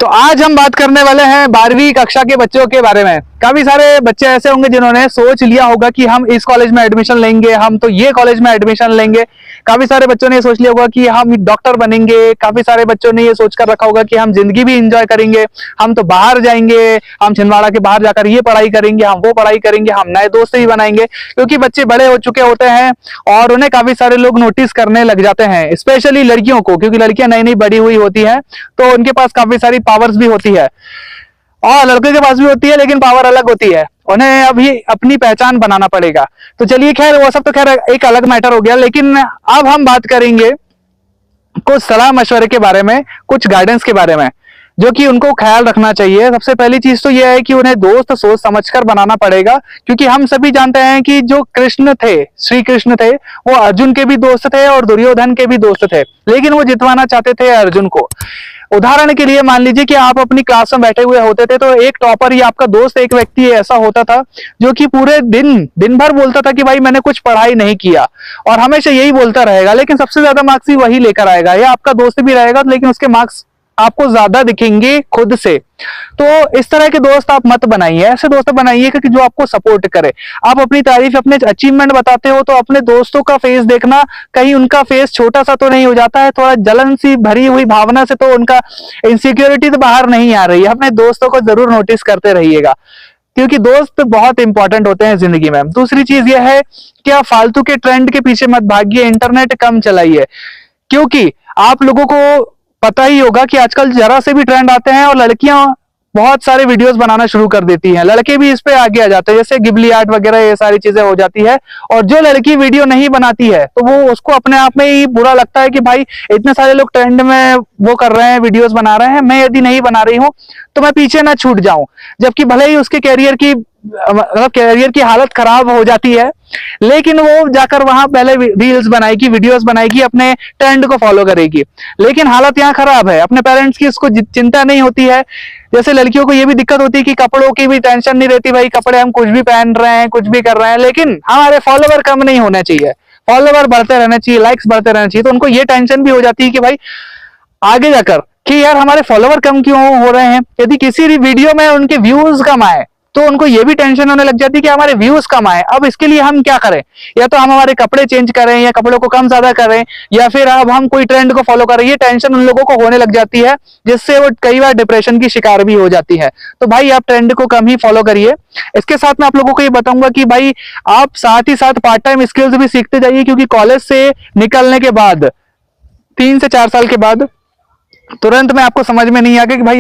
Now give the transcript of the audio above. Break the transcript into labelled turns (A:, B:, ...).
A: तो आज हम बात करने वाले हैं 12वीं कक्षा के बच्चों के बारे में। काफी सारे बच्चे ऐसे होंगे जिन्होंने सोच लिया होगा कि हम इस कॉलेज में एडमिशन लेंगे, हम तो ये कॉलेज में एडमिशन लेंगे। काफी सारे बच्चों ने ये सोच लिया होगा कि हम डॉक्टर बनेंगे। काफी सारे बच्चों ने ये सोच कर रखा होगा कि हम जिंदगी भी इंजॉय करेंगे, हम तो बाहर जाएंगे, हम छिंदवाड़ा के बाहर जाकर ये पढ़ाई करेंगे, हम वो पढ़ाई करेंगे, हम नए दोस्त भी बनाएंगे। क्योंकि बच्चे बड़े हो चुके होते हैं और उन्हें काफी सारे लोग नोटिस करने लग जाते हैं, स्पेशली लड़कियों को, क्योंकि लड़कियां नई नई बड़ी हुई होती हैं तो उनके पास काफी सारी पावर्स भी होती है और लड़के के पास भी होती है, लेकिन पावर अलग होती है। उन्हें अभी अपनी पहचान बनाना पड़ेगा। तो चलिए, खैर वो सब तो खैर एक अलग मैटर हो गया, लेकिन अब हम बात करेंगे कुछ सलाह मशवरे के बारे में, कुछ गाइडेंस के बारे में जो कि उनको ख्याल रखना चाहिए। सबसे पहली चीज तो यह है कि उन्हें दोस्त सोच समझकर बनाना पड़ेगा, क्योंकि हम सभी जानते हैं कि जो कृष्ण थे, श्री कृष्ण थे, वो अर्जुन के भी दोस्त थे और दुर्योधन के भी दोस्त थे, लेकिन वो जितवाना चाहते थे अर्जुन को। उदाहरण के लिए मान लीजिए कि आप अपनी क्लास में बैठे हुए होते थे तो एक टॉपर या आपका दोस्त, एक व्यक्ति ऐसा होता था जो कि पूरे दिन भर बोलता था कि भाई मैंने कुछ पढ़ाई नहीं किया, और हमेशा यही बोलता रहेगा, लेकिन सबसे ज्यादा मार्क्स ही वही लेकर आएगा। या आपका दोस्त भी रहेगा लेकिन उसके मार्क्स आपको ज्यादा दिखेंगे खुद से। तो इस तरह के दोस्त आप मत बनाइए। ऐसे दोस्त बनाइए कि जो आपको सपोर्ट करे। आप अपनी तारीफ, अपने अचीवमेंट बताते हो तो अपने दोस्तों का फेस देखना, कहीं उनका फेस छोटा सा तो नहीं हो जाता है, थोड़ा जलन सी भरी हुई भावना से तो उनका इनसिक्योरिटी तो बाहर नहीं आ रही है। अपने दोस्तों को जरूर नोटिस करते रहिएगा, क्योंकि दोस्त बहुत इंपॉर्टेंट होते हैं जिंदगी में। दूसरी चीज यह है कि आप फालतू के ट्रेंड के पीछे मत भागिए, इंटरनेट कम चलाइए, क्योंकि आप लोगों को पता ही होगा कि आजकल जरा से भी ट्रेंड आते हैं और लड़कियां बहुत सारे वीडियोस बनाना शुरू कर देती हैं, लड़के भी इस पे आगे आ जाते हैं, जैसे गिबली आर्ट वगैरह, ये सारी चीजें हो जाती है। और जो लड़की वीडियो नहीं बनाती है तो वो उसको अपने आप में ही बुरा लगता है कि भाई इतने सारे लोग ट्रेंड में वो कर रहे हैं, वीडियोस बना रहे हैं, मैं यदि नहीं बना रही हूं तो मैं पीछे ना छूट जाऊं। जबकि भले ही उसके कैरियर की हालत खराब हो जाती है, लेकिन वो जाकर वहां पहले रील्स बनाएगी, वीडियोस बनाएगी, अपने ट्रेंड को फॉलो करेगी, लेकिन हालत यहाँ खराब है। अपने पेरेंट्स की उसको चिंता नहीं होती है। जैसे लड़कियों को ये भी दिक्कत होती है कि कपड़ों की भी टेंशन नहीं रहती, भाई कपड़े हम कुछ भी पहन रहे हैं, कुछ भी कर रहे हैं, लेकिन हमारे फॉलोवर कम नहीं होने चाहिए, फॉलोवर बढ़ते रहने चाहिए, लाइक्स बढ़ते रहने चाहिए। तो उनको ये टेंशन भी हो जाती है कि भाई आगे जाकर कि यार हमारे फॉलोवर कम क्यों हो रहे हैं। यदि किसी भी वीडियो में उनके व्यूज कम आए तो उनको ये भी टेंशन होने लग जाती है कि हमारे व्यूज कम आए। अब इसके लिए हम क्या करें, या तो हम हमारे कपड़े चेंज करें, या कपड़ों को कम ज्यादा करें, या फिर अब हम कोई ट्रेंड को फॉलो करें। ये टेंशन उन लोगों को होने लग जाती है, जिससे वो कई बार डिप्रेशन की शिकार भी हो जाती है। तो भाई आप ट्रेंड को कम ही फॉलो करिए। इसके साथ मैं आप लोगों को ये बताऊंगा कि भाई आप साथ ही साथ पार्ट टाइम स्किल्स भी सीखते जाइए, क्योंकि कॉलेज से निकलने के बाद 3 से 4 साल के बाद तुरंत में आपको समझ में नहीं आएगा कि भाई